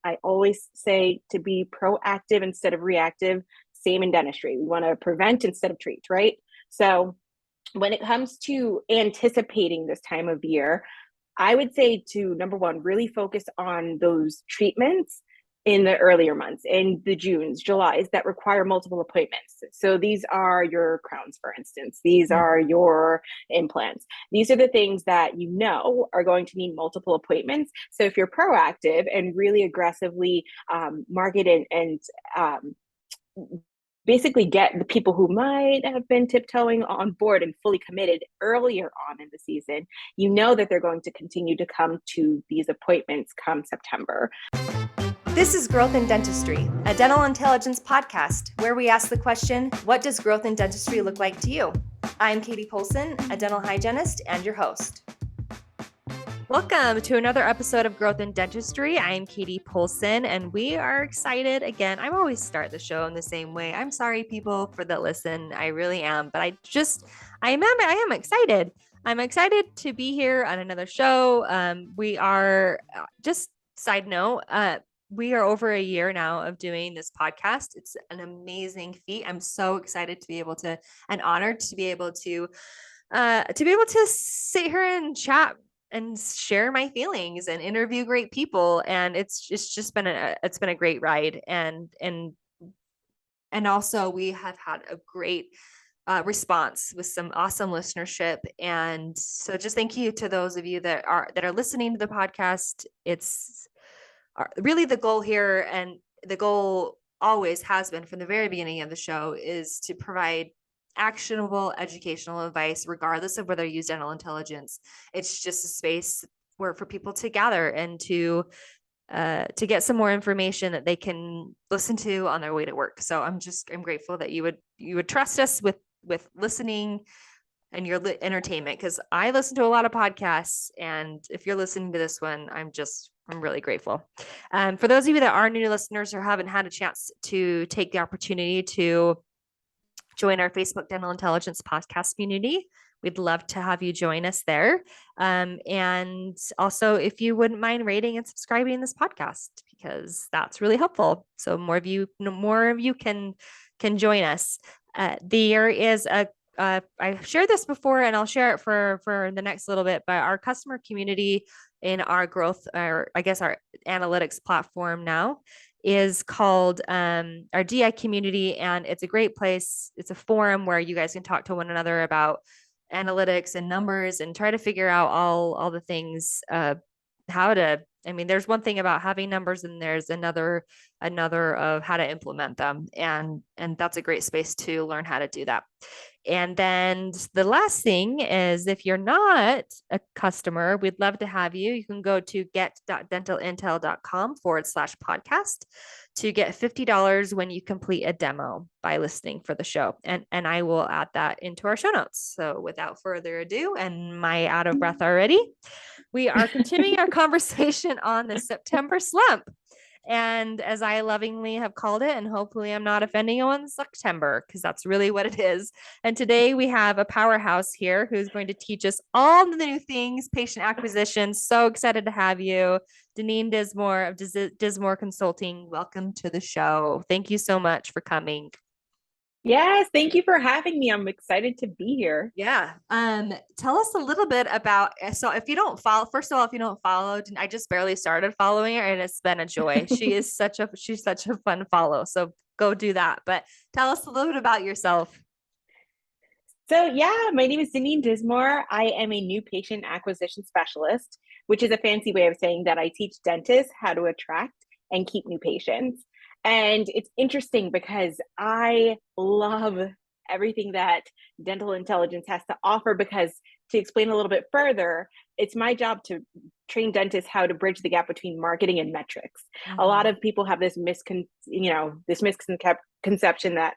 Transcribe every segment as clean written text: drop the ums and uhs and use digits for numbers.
I always say to be proactive instead of reactive. Same in dentistry. We want to prevent instead of treat, right? So when it comes to anticipating this time of year, I would say to number one, really focus on those treatments in the earlier months, in the Junes, Julys that require multiple appointments. So these are your crowns, for instance. These are your implants. These are the things that you know are going to need multiple appointments. So if you're proactive and really aggressively market and basically get the people who might have been tiptoeing on board and fully committed earlier on in the season, you know that they're going to continue to come to these appointments come September. This is Growth in Dentistry, a dental intelligence podcast where we ask the question, what does growth in dentistry look like to you? I'm Katie Polson, a dental hygienist and your host. Welcome to another episode of Growth in Dentistry. I'm Katie Polson, and we are excited again. I always start the show in the same way. I'm sorry, people, for that listen. I really am, but I am excited. I'm excited to be here on another show. We are just side note. We are over a year now of doing this podcast. It's an amazing feat. I'm so excited to be able to, and honored to be able to sit here and chat and share my feelings and interview great people. And it's just been a great ride. And also we have had a great response with some awesome listenership. And so just thank you to those of you that are listening to the podcast. It's really the goal here, and the goal always has been from the very beginning of the show, is to provide actionable educational advice, regardless of whether you use dental intelligence. It's just a space where for people to gather and to get some more information that they can listen to on their way to work. So I'm grateful that you would trust us with listening and your entertainment, because I listen to a lot of podcasts, and if you're listening to this one, I'm really grateful. For those of you that are new listeners or haven't had a chance to take the opportunity to join our Facebook Dental Intelligence podcast community, we'd love to have you join us there. And also, if you wouldn't mind rating and subscribing this podcast, because that's really helpful. So more of you can join us. There is I've shared this before, and I'll share it for the next little bit, but our customer community in our growth, or I guess our analytics platform now, is called our DI community. And it's a great place. It's a forum where you guys can talk to one another about analytics and numbers and try to figure out all the things, there's one thing about having numbers, and there's another of how to implement them. And that's a great space to learn how to do that. And then the last thing is, if you're not a customer, we'd love to have you. You can go to get.dentalintel.com/podcast to get $50 when you complete a demo by listening for the show. And I will add that into our show notes. So without further ado, and my out of breath already, we are continuing our conversation on the September Slump. And as I lovingly have called it, and hopefully I'm not offending anyone, September, because that's really what it is. And today we have a powerhouse here who's going to teach us all the new things, patient acquisition. So excited to have you, Deneen Dismore of Dismore Consulting. Welcome to the show. Thank you so much for coming. Yes, thank you for having me. I'm excited to be here. Yeah. Tell us a little bit about, so if you don't follow, first of all, if you don't follow, I just barely started following her, and it's been a joy. She's such a fun follow. So go do that. But tell us a little bit about yourself. So yeah, my name is Deneen Dismore. I am a new patient acquisition specialist, which is a fancy way of saying that I teach dentists how to attract and keep new patients. And it's interesting because I love everything that dental intelligence has to offer, because to explain a little bit further, it's my job to train dentists how to bridge the gap between marketing and metrics. Mm-hmm. A lot of people have this misconception that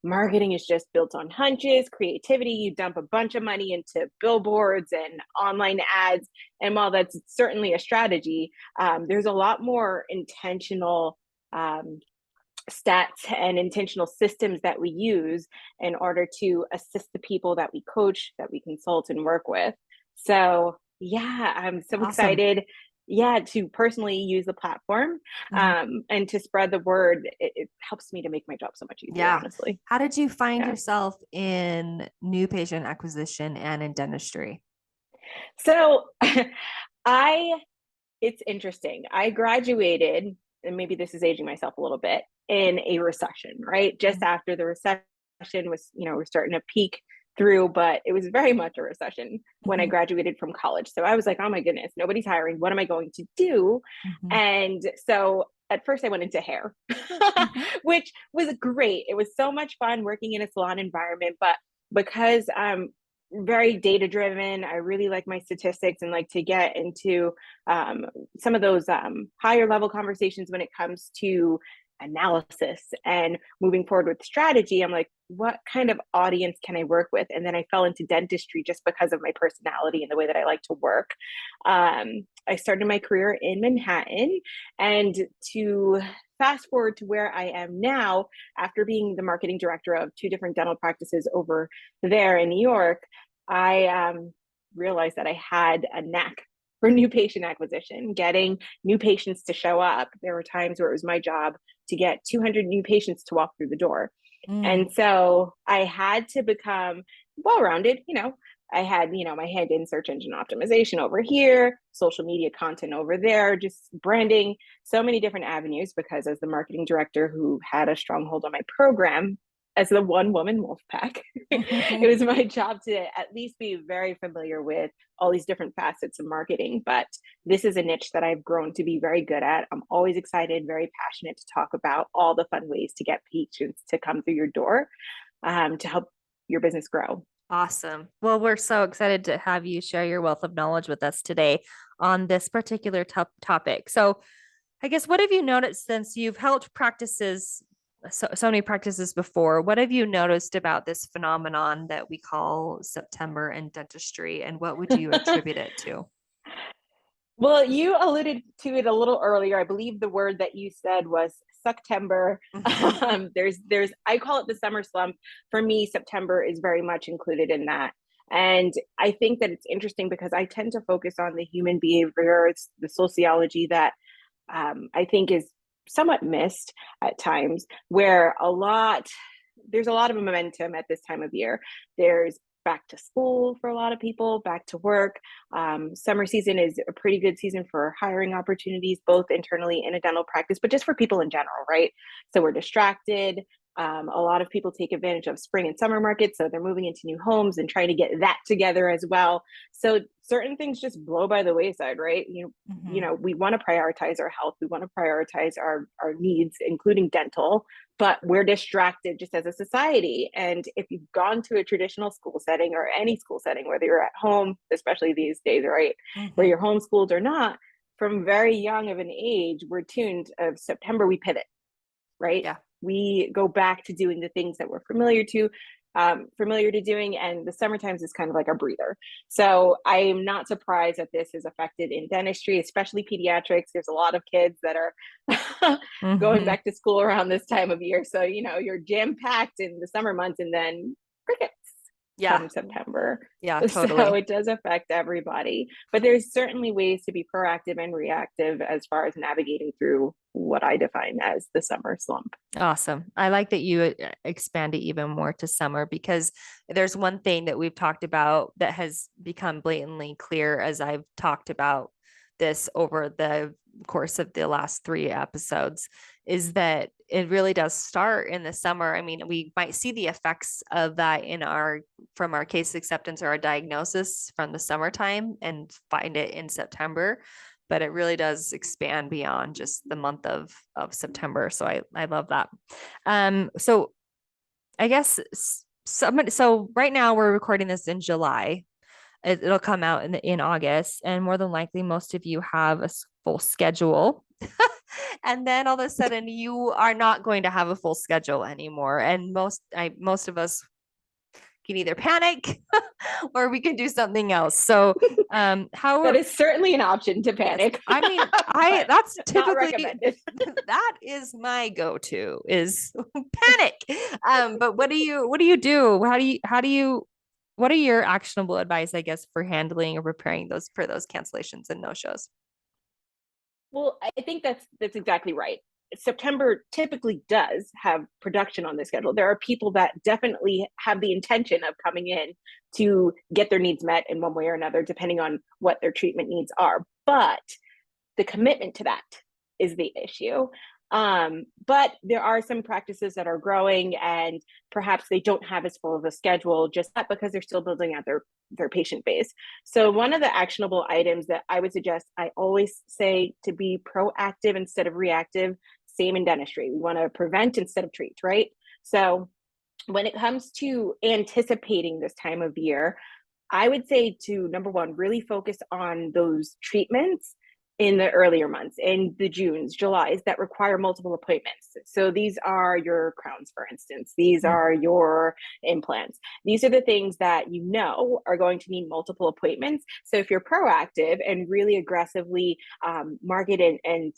marketing is just built on hunches, creativity. You dump a bunch of money into billboards and online ads. And while that's certainly a strategy, there's a lot more intentional stats and intentional systems that we use in order to assist the people that we coach, that we consult and work with. So yeah, I'm so excited yeah, to personally use the platform, Mhm. and to spread the word. It helps me to make my job so much easier, Yeah. honestly. How did you find Yeah. yourself in new patient acquisition and in dentistry? So I it's interesting. I graduated, and maybe this is aging myself a little bit, in a recession, right? Just Mhm. after the recession was, we're starting to peak through, but it was very much a recession when I Mhm. graduated from college. So I was like, oh my goodness, nobody's hiring. What am I going to do? Mhm. And so at first I went into hair, Mhm. which was great. It was so much fun working in a salon environment, but because I'm very data driven, I really like my statistics and like to get into um, some of those higher level conversations when it comes to analysis and moving forward with strategy. I'm like, what kind of audience can I work with? And then I fell into dentistry just because of my personality and the way that I like to work. I started my career in Manhattan, and to fast forward to where I am now, after being the marketing director of two different dental practices over there in New York, I realized that I had a knack for new patient acquisition, getting new patients to show up. There were times where it was my job to get 200 new patients to walk through the door. Mm. And so I had to become well rounded. I had, my hand in search engine optimization over here, social media content over there, just branding, so many different avenues. Because as the marketing director who had a stronghold on my program, as the one woman wolf pack, it was my job to at least be very familiar with all these different facets of marketing. But this is a niche that I've grown to be very good at. I'm always excited, very passionate to talk about all the fun ways to get patients to come through your door, to help your business grow. Awesome. Well, we're so excited to have you share your wealth of knowledge with us today on this particular topic. So, I guess what have you noticed since you've helped practices, so many practices before? What have you noticed about this phenomenon that we call September in dentistry, and what would you attribute it to? Well, you alluded to it a little earlier. I believe the word that you said was September. Mhm. I call it the summer slump. For me, September is very much included in that. And I think that it's interesting because I tend to focus on the human behavior, it's the sociology that I think is somewhat missed at times, where there's a lot of momentum at this time of year. There's back to school for a lot of people, back to work. Summer season is a pretty good season for hiring opportunities, both internally in a dental practice, but just for people in general, right? So we're distracted. A lot of people take advantage of spring and summer markets, so they're moving into new homes and trying to get that together as well. So certain things just blow by the wayside, right? Mhm. We want to prioritize our health, we want to prioritize our needs, including dental, but we're distracted just as a society. And if you've gone to a traditional school setting or any school setting, whether you're at home, especially these days, right, where Mhm. you're homeschooled or not, from very young of an age, we're tuned of September, we pivot, right? Yeah. We go back to doing the things that we're familiar to doing, and the summer times is kind of like a breather. So I am not surprised that this is affected in dentistry, especially pediatrics. There's a lot of kids that are going Mhm. back to school around this time of year. So, you're jam packed in the summer months, and then crickets Yeah. come September. Yeah, So totally. it does affect everybody, but there's certainly ways to be proactive and reactive as far as navigating through what I define as the summer slump. Awesome. I like that you expand it even more to summer, because there's one thing that we've talked about that has become blatantly clear as I've talked about this over the course of the last three episodes, is that it really does start in the summer. I mean, we might see the effects of that from our case acceptance or our diagnosis from the summertime and find it in September, but it really does expand beyond just the month of September. So I love that. So I guess so right now we're recording this in July. It'll come out in August, and more than likely most of you have a full schedule. And then all of a sudden you are not going to have a full schedule anymore. And most of us can either panic or we can do something else. So how That are is certainly an option to yes. panic, I mean, I but that's not typically recommended. that is my go-to is panic. But what do you do? What are your actionable advice, I guess, for handling or preparing those for those cancellations and no-shows? Well, I think that's exactly right. September typically does have production on the schedule. There are people that definitely have the intention of coming in to get their needs met in one way or another, depending on what their treatment needs are. But the commitment to that is the issue. But there are some practices that are growing, and perhaps they don't have as full of a schedule just that because they're still building out their patient base. So one of the actionable items that I would suggest, I always say to be proactive instead of reactive. Same in dentistry. We want to prevent instead of treat, right? So when it comes to anticipating this time of year, I would say to number one, really focus on those treatments in the earlier months, in the Junes, Julys that require multiple appointments. So these are your crowns, for instance. These are your implants. These are the things that you know are going to need multiple appointments. So if you're proactive and really aggressively market and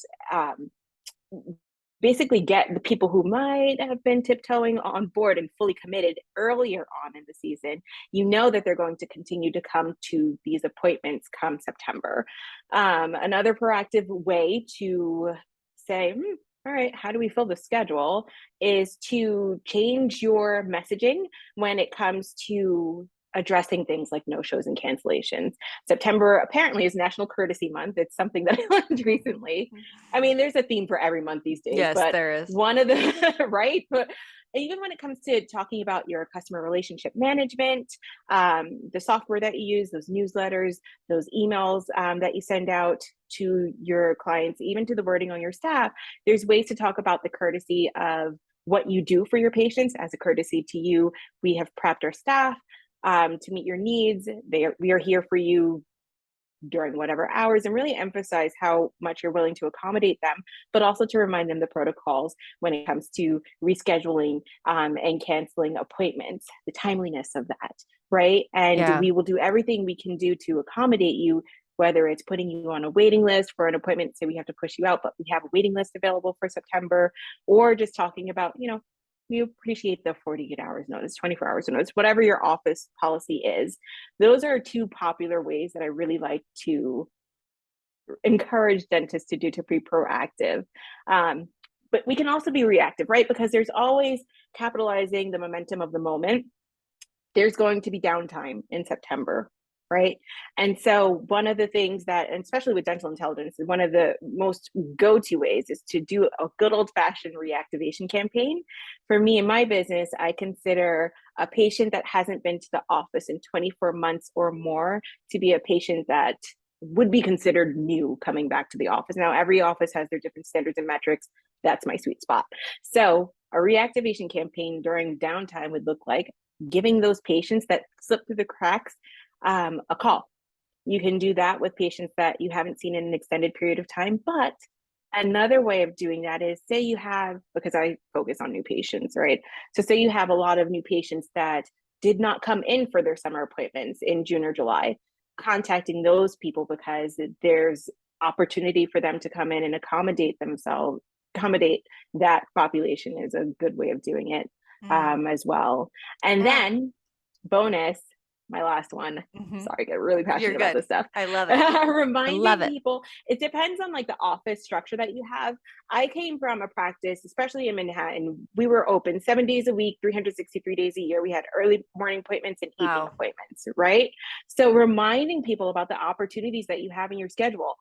basically get the people who might have been tiptoeing on board and fully committed earlier on in the season, you know that they're going to continue to come to these appointments come September. Another proactive way to say, all right, how do we fill the schedule, is to change your messaging when it comes to addressing things like no-shows and cancellations. September apparently is National Courtesy Month. It's something that I learned recently. I mean, there's a theme for every month these days, Yes, but there is. one of the, right? But even when it comes to talking about your customer relationship management, the software that you use, those newsletters, those emails that you send out to your clients, even to the wording on your staff, there's ways to talk about the courtesy of what you do for your patients as a courtesy to you. We have prepped our staff to meet your needs. We are here for you during whatever hours, and really emphasize how much you're willing to accommodate them, but also to remind them the protocols when it comes to rescheduling and canceling appointments, the timeliness of that, right? And we will do everything we can do to accommodate you, whether it's putting you on a waiting list for an appointment, say we have to push you out, but we have a waiting list available for September, or just talking about, we appreciate the 48 hours notice, 24 hours notice, whatever your office policy is. Those are two popular ways that I really like to encourage dentists to do to be proactive. But we can also be reactive, right? Because there's always capitalizing the momentum of the moment. There's going to be downtime in September, right? And so one of the things that, and especially with dental intelligence, one of the most go-to ways is to do a good old-fashioned reactivation campaign. For me in my business, I consider a patient that hasn't been to the office in 24 months or more to be a patient that would be considered new coming back to the office. Now, every office has their different standards and metrics. That's my sweet spot. So a reactivation campaign during downtime would look like giving those patients that slip through the cracks a call. You can do that with patients that you haven't seen in an extended period of time. But another way of doing that is, say you have, because I focus on new patients, right? So say you have a lot of new patients that did not come in for their summer appointments in June or July, contacting those people because there's opportunity for them to come in and accommodate themselves, accommodate that population is a good way of doing it as well. And then bonus, my last one. Sorry, I get really passionate about this stuff. I love it. Reminding people, it depends on like the office structure that you have. I came from a practice, especially in Manhattan. We were open 7 days a week, 363 days a year. We had early morning appointments and evening appointments, right? So reminding people about the opportunities that you have in your schedule,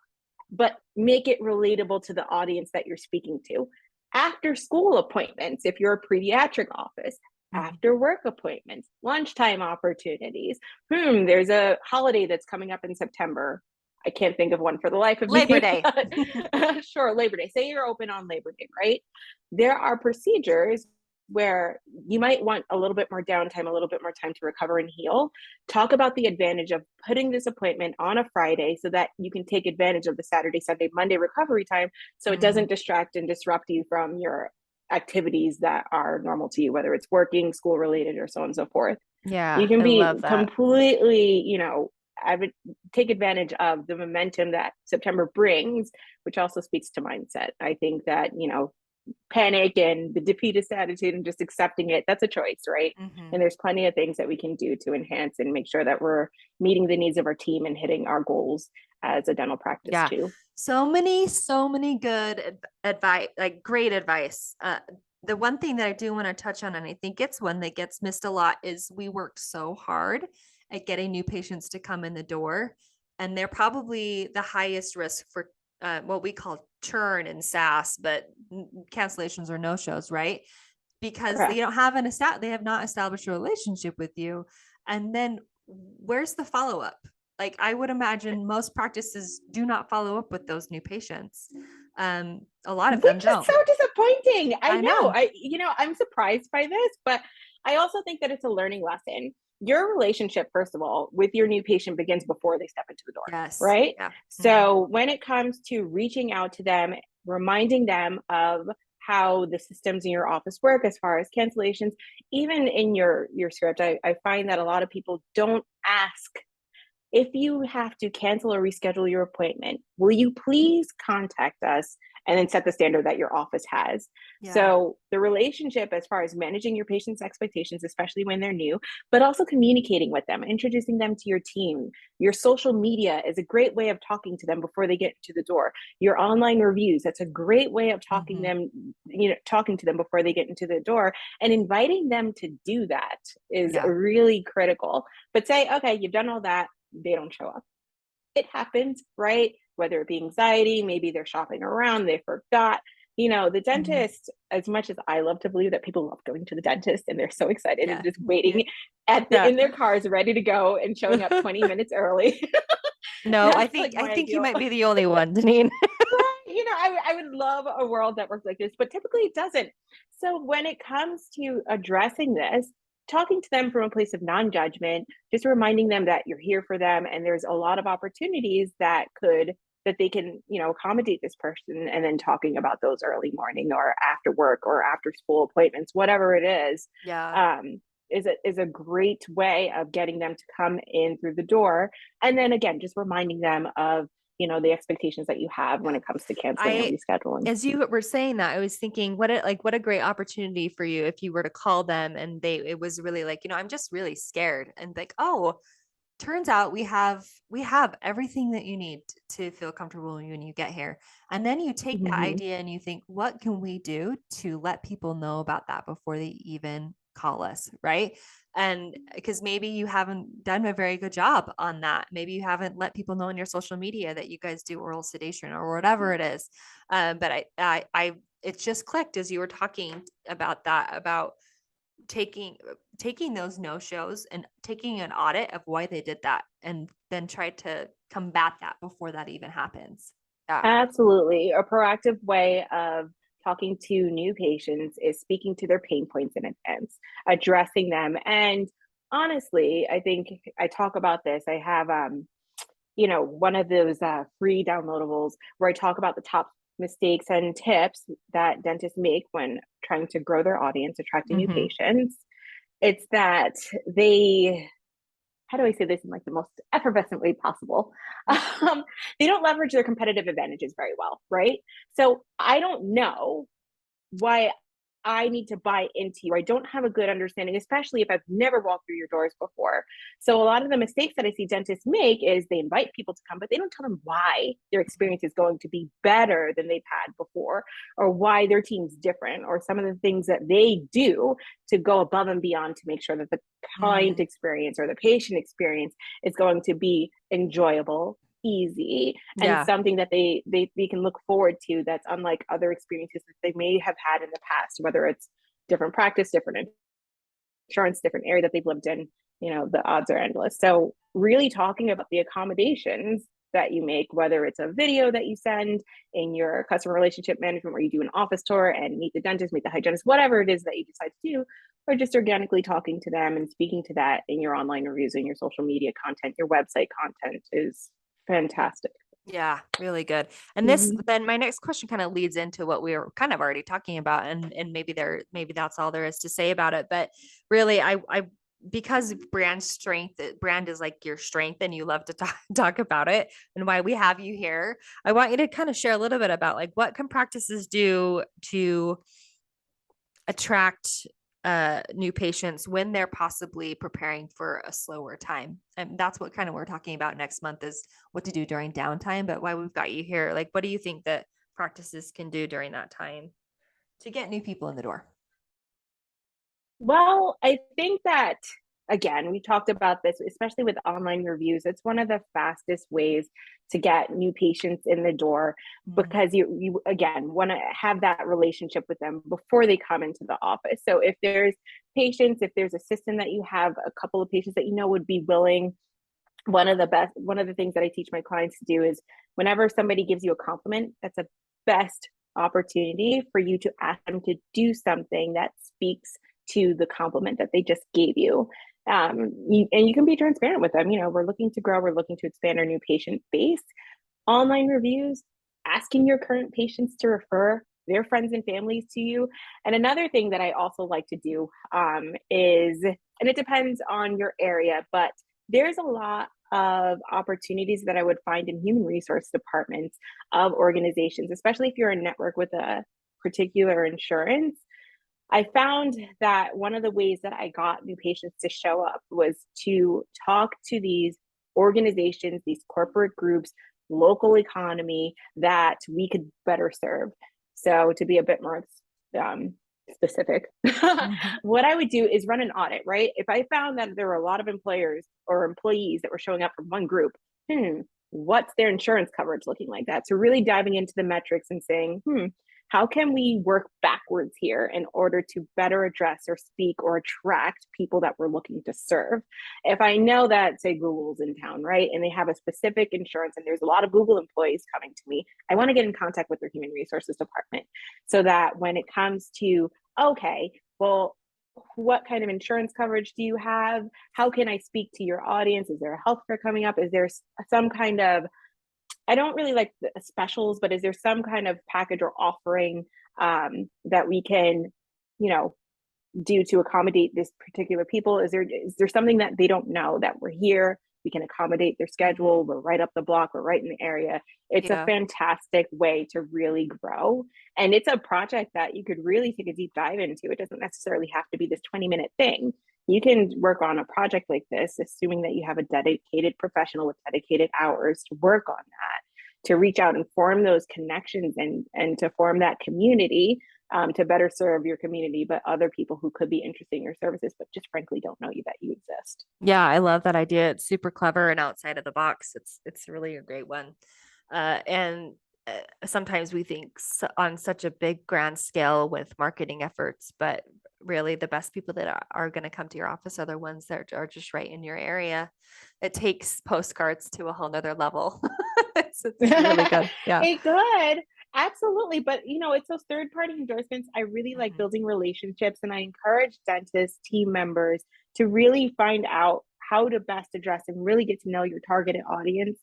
but make it relatable to the audience that you're speaking to. After school appointments, if you're a pediatric office, after work appointments, lunchtime opportunities. There's a holiday that's coming up in September. I can't think of one for the life of me. Labor Day. Sure, Labor Day. Say you're open on Labor Day, right? There are procedures where you might want a little bit more downtime, a little bit more time to recover and heal. Talk about the advantage of putting this appointment on a Friday so that you can take advantage of the Saturday, Sunday, Monday recovery time, so it doesn't distract and disrupt you from your activities that are normal to you, whether it's working, school related, or so on and so forth. Yeah, you can be completely, I would take advantage of the momentum that September brings, which also speaks to mindset. I think that, panic and the defeatist attitude and just accepting it. That's a choice, right? Mm-hmm. And there's plenty of things that we can do to enhance and make sure that we're meeting the needs of our team and hitting our goals as a dental practice Yeah. too. So many good advice, like great advice. The one thing that I do want to touch on, and I think it's one that gets missed a lot, is we work so hard at getting new patients to come in the door. And they're probably the highest risk for what we call churn and SaaS, but cancellations or no-shows, right? Because they Correct. don't have they have not established a relationship with you. And then where's the follow-up? Like I would imagine most practices do not follow up with those new patients. A lot of them Which is don't. so disappointing. I I know. know. I'm surprised by this, but I also think that it's a learning lesson. Your relationship, first of all, with your new patient begins before they step into the door, Yes. right? Yeah. So when it comes to reaching out to them, reminding them of how the systems in your office work as far as cancellations, even in your script, I find that a lot of people don't ask, if you have to cancel or reschedule your appointment, will you please contact us, and then set the standard that your office has? Yeah. So the relationship as far as managing your patient's expectations, especially when they're new, but also communicating with them, introducing them to your team. Your social media is a great way of talking to them before they get to the door. Your online reviews, that's a great way of Mm-hmm. talking to them before they get into the door, and inviting them to do that is Yeah. really critical. But say, okay, you've done all that, they don't show up. It happens, right? Whether it be anxiety, maybe they're shopping around, they forgot. The Mm-hmm. dentist, as much as I love to believe that people love going to the dentist and they're so excited Yeah. and just Yeah. waiting Yeah. in their cars ready to go and showing up 20 minutes early. No, That's like I my think you ideal. might be the only one, Deneen. Right. I would love a world that works like this, but typically it doesn't. So when it comes to addressing this, talking to them from a place of non-judgment, just reminding them that you're here for them and there's a lot of opportunities that they can, accommodate this person, and then talking about those early morning or after work or after school appointments, whatever it is, Yeah. is a great way of getting them to come in through the door. And then again, just reminding them of the expectations that you have when Yeah. it comes to canceling and I, rescheduling. as you were saying that, I was thinking what a great opportunity for you if you were to call them and it was really like, I'm just really scared, and like, oh, turns out we have everything that you need to feel comfortable when you get here. And then you take that Mm-hmm. idea and you think, what can we do to let people know about that before they even call us, right? And because maybe you haven't done a very good job on that. Maybe you haven't let people know on your social media that you guys do oral sedation or whatever it is. But it just clicked as you were talking about that, about taking those no-shows and taking an audit of why they did that, and then try to combat that before that even happens. Yeah. Absolutely. A proactive way of talking to new patients is speaking to their pain points in advance, addressing them. And honestly, I think I talk about this. I have, one of those free downloadables where I talk about the top mistakes and tips that dentists make when trying to grow their audience, attracting new Mm-hmm. patients. It's that they, how do I say this in like the most effervescent way possible? They don't leverage their competitive advantages very well, right? So I don't know why I need to buy into you. I don't have a good understanding, especially if I've never walked through your doors before. So a lot of the mistakes that I see dentists make is they invite people to come, but they don't tell them why their experience is going to be better than they've had before, or why their team's different, or some of the things that they do to go above and beyond to make sure that the client Mm, experience or the patient experience is going to be enjoyable, easy, and yeah. something that they can look forward to, that's unlike other experiences that they may have had in the past, whether it's different practice, different insurance, different area that they've lived in. The odds are endless. So really talking about the accommodations that you make, whether it's a video that you send in your customer relationship management where you do an office tour and meet the dentist, meet the hygienist, whatever it is that you decide to do, or just organically talking to them and speaking to that in your online reviews and your social media content, your website content is fantastic. Yeah, really good. And this, Mm-hmm. then my next question kind of leads into what we were kind of already talking about, and maybe that's all there is to say about it. But really, because brand is like your strength and you love to talk about it and why we have you here, I want you to kind of share a little bit about like what can practices do to attract new patients when they're possibly preparing for a slower time. And that's what kind of we're talking about next month, is what to do during downtime. But why we've got you here, like, what do you think that practices can do during that time to get new people in the door? Well, I think that, again, we talked about this, especially with online reviews. It's one of the fastest ways to get new patients in the door, because you again want to have that relationship with them before they come into the office. So if there's patients, if there's a system that you have a couple of patients that you know would be willing, one of the things that I teach my clients to do is, whenever somebody gives you a compliment, that's a best opportunity for you to ask them to do something that speaks to the compliment that they just gave you. And you can be transparent with them. You know, we're looking to grow, we're looking to expand our new patient base. Online reviews, asking your current patients to refer their friends and families to you. And another thing that I also like to do is, and it depends on your area, but there's a lot of opportunities that I would find in human resource departments of organizations, especially if you're a network with a particular insurance. I found that one of the ways that I got new patients to show up was to talk to these organizations, these corporate groups, local economy that we could better serve. So to be a bit more specific, what I would do is run an audit, right? If I found that there were a lot of employers or employees that were showing up from one group, what's their insurance coverage looking like that? So really diving into the metrics and saying, how can we work backwards here in order to better address or speak or attract people that we're looking to serve? If I know that, say, Google's in town, right, and they have a specific insurance and there's a lot of Google employees coming to me, I want to get in contact with their human resources department, so that when it comes to, okay, well, what kind of insurance coverage do you have? How can I speak to your audience? Is there a healthcare coming up? Is there some kind of, I don't really like the specials, but is there some kind of package or offering that we can, do to accommodate this particular people? Is there something that they don't know, that we're here, we can accommodate their schedule, we're right up the block, we're right in the area? It's a fantastic way to really grow. And it's a project that you could really take a deep dive into. It doesn't necessarily have to be this 20-minute thing. You can work on a project like this, assuming that you have a dedicated professional with dedicated hours to work on that, to reach out and form those connections and to form that community, to better serve your community, but other people who could be interested in your services, but just frankly don't know that you exist. Yeah, I love that idea. It's super clever and outside of the box. It's really a great one. And sometimes we think on such a big grand scale with marketing efforts, but really the best people that are going to come to your office are the ones that are just right in your area. It takes postcards to a whole nother level. it's really good. Yeah. It could. Absolutely. But it's those third-party endorsements. I really like building relationships, and I encourage dentists, team members to really find out how to best address and really get to know your targeted audience,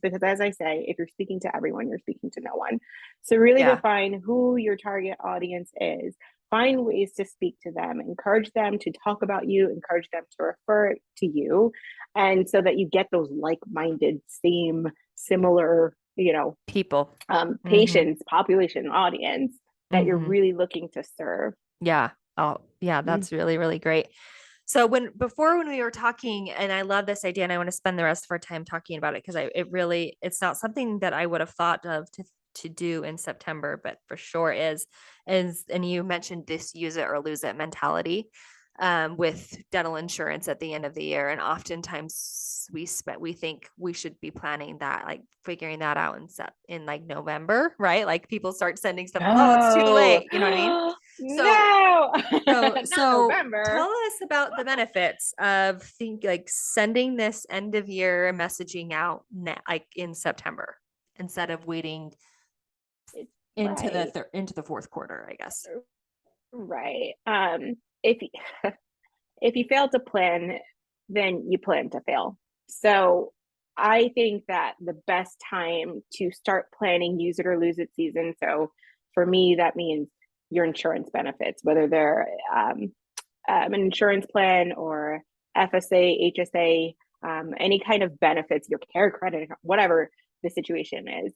because as I say, if you're speaking to everyone, you're speaking to no one. So really define who your target audience is, find ways to speak to them, encourage them to talk about you, encourage them to refer to you. And so that you get those like-minded, similar, people, patients, population, audience that you're really looking to serve. Yeah. Oh, yeah. That's really, really great. So when we were talking, and I love this idea, and I want to spend the rest of our time talking about it, because it's not something that I would have thought of to do in September, but for sure is, and you mentioned this use it or lose it mentality with dental insurance at the end of the year. And oftentimes we think we should be planning that, like figuring that out in like November, right? Like people start sending stuff. Oh, it's too late. You know what I mean? So November. Tell us about the benefits of sending this end of year messaging out like in September, instead of waiting into the fourth quarter, I guess. Right. If you fail to plan, then you plan to fail. So I think that the best time to start planning use it or lose it season. So for me, that means your insurance benefits, whether they're an insurance plan or FSA, HSA, any kind of benefits, your care credit, whatever the situation is,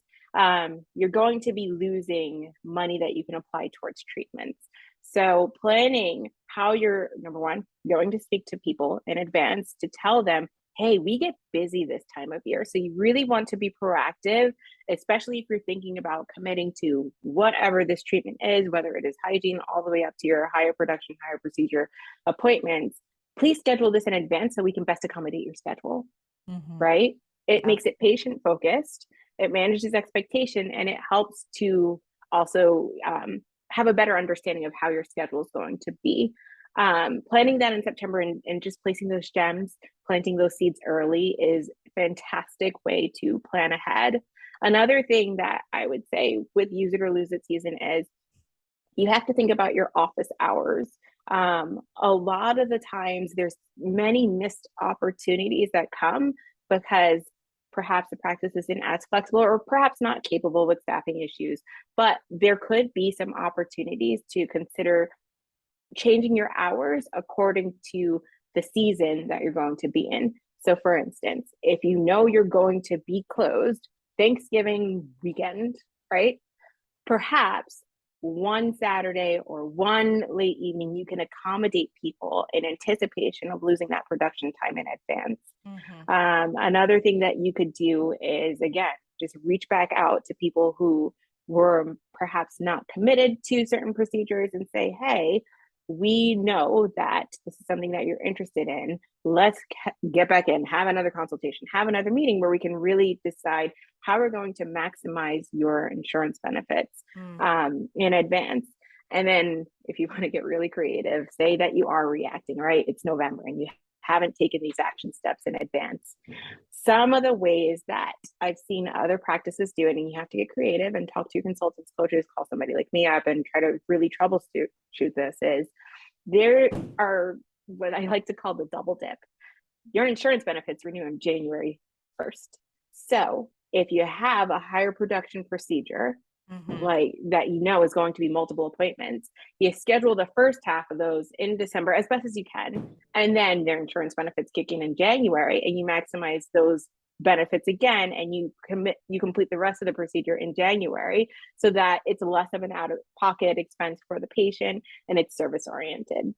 you're going to be losing money that you can apply towards treatments. So planning how you're, number one, going to speak to people in advance to tell them, hey, we get busy this time of year. So you really want to be proactive, especially if you're thinking about committing to whatever this treatment is, whether it is hygiene all the way up to your higher production, higher procedure appointments. Please schedule this in advance so we can best accommodate your schedule, right? It makes it patient focused, it manages expectation, and it helps to also have a better understanding of how your schedule is going to be. Planning that in September and just placing those gems, planting those seeds early is a fantastic way to plan ahead. Another thing that I would say with use it or lose it season is you have to think about your office hours. A lot of the times there's many missed opportunities that come because perhaps the practice isn't as flexible or perhaps not capable with staffing issues, but there could be some opportunities to consider changing your hours according to the season that you're going to be in. So for instance, if you know you're going to be closed Thanksgiving weekend, right? Perhaps one Saturday or one late evening, you can accommodate people in anticipation of losing that production time in advance. Another thing that you could do is, again, just reach back out to people who were perhaps not committed to certain procedures and say, hey, we know that this is something that you're interested in. Let's get back in, have another consultation, have another meeting where we can really decide how we're going to maximize your insurance benefits in advance. And then if you want to get really creative, say that you are reacting, right? It's November and you haven't taken these action steps in advance. Some of the ways that I've seen other practices do it, and you have to get creative and talk to your consultants, coaches, call somebody like me up and try to really troubleshoot this, is there are what I like to call the double dip. Your insurance benefits renew on January 1st. So if you have a higher production procedure, like that, you know, is going to be multiple appointments, you schedule the first half of those in December as best as you can, and then their insurance benefits kick in January, and you maximize those benefits again, and you complete the rest of the procedure in January, so that it's less of an out-of-pocket expense for the patient and it's service oriented.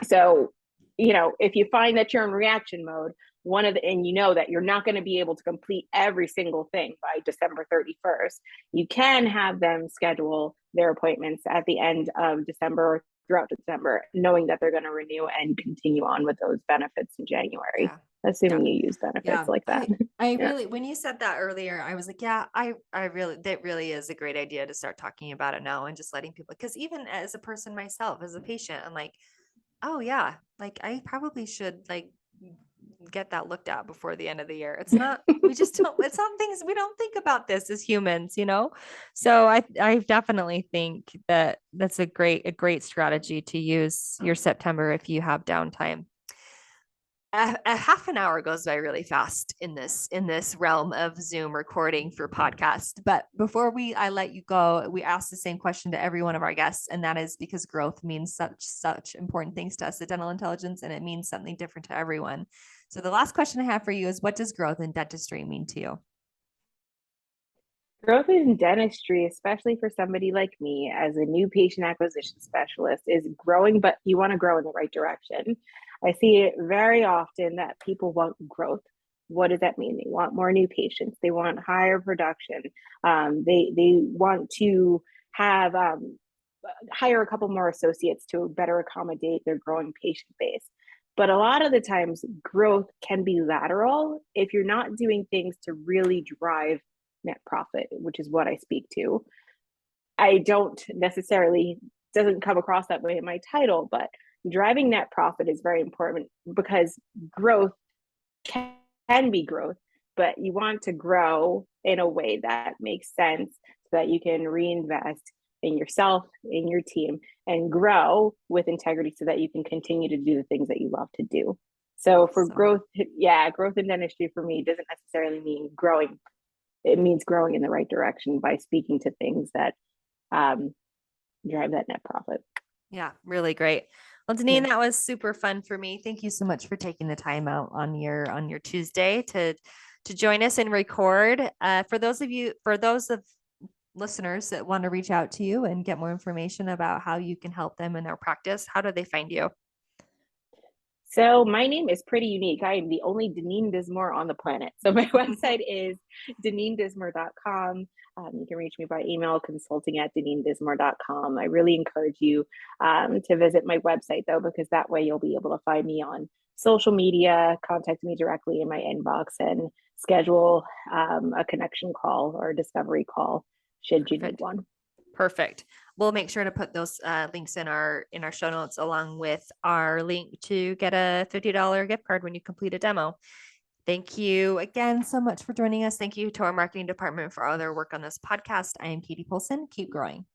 So, you know, if you find that you're in reaction mode, and you know that you're not going to be able to complete every single thing by December 31st, you can have them schedule their appointments at the end of December or throughout December, knowing that they're going to renew and continue on with those benefits in January, assuming you use benefits like that. I really, when you said that earlier, I was like, I really, that really is a great idea to start talking about it now and just letting people, because even as a person myself, as a patient, I'm like, oh yeah, like I probably should like get that looked at before the end of the year. It's not, we just don't, it's some things we don't think about this as humans, you know? So I definitely think that that's a great strategy to use your September if you have downtime. A half an hour goes by really fast in this realm of Zoom recording for podcast. But before I let you go, we ask the same question to every one of our guests, and that is because growth means such important things to us at Dental Intelligence, and it means something different to everyone. So the last question I have for you is, what does growth in dentistry mean to you? Growth in dentistry, especially for somebody like me as a new patient acquisition specialist, is growing, but you want to grow in the right direction. I see it very often that people want growth. What does that mean? They want more new patients. They want higher production. They want to have hire a couple more associates to better accommodate their growing patient base. But a lot of the times, growth can be lateral if you're not doing things to really drive net profit, which is what I speak to. I don't necessarily, doesn't come across that way in my title, but driving net profit is very important because growth can be growth, but you want to grow in a way that makes sense so that you can reinvest in yourself, in your team, and grow with integrity so that you can continue to do the things that you love to do. So for growth, growth in dentistry for me doesn't necessarily mean growing. It means growing in the right direction by speaking to things that drive that net profit. Yeah, really great. Well, Yeah. Deneen, that was super fun for me. Thank you so much for taking the time out on your Tuesday to join us and record. For those of listeners that want to reach out to you and get more information about how you can help them in their practice, how do they find you? So my name is pretty unique. I am the only Deneen Dismore on the planet. So my website is deneendismore.com. You can reach me by email, consulting@deneendismore.com. I really encourage you to visit my website though, because that way you'll be able to find me on social media, contact me directly in my inbox, and schedule a connection call or a discovery call should you need Perfect. one. Perfect. We'll make sure to put those links in our show notes along with our link to get a $50 gift card when you complete a demo. Thank you again so much for joining us. Thank you to our marketing department for all their work on this podcast. I am Katie Polson. Keep growing.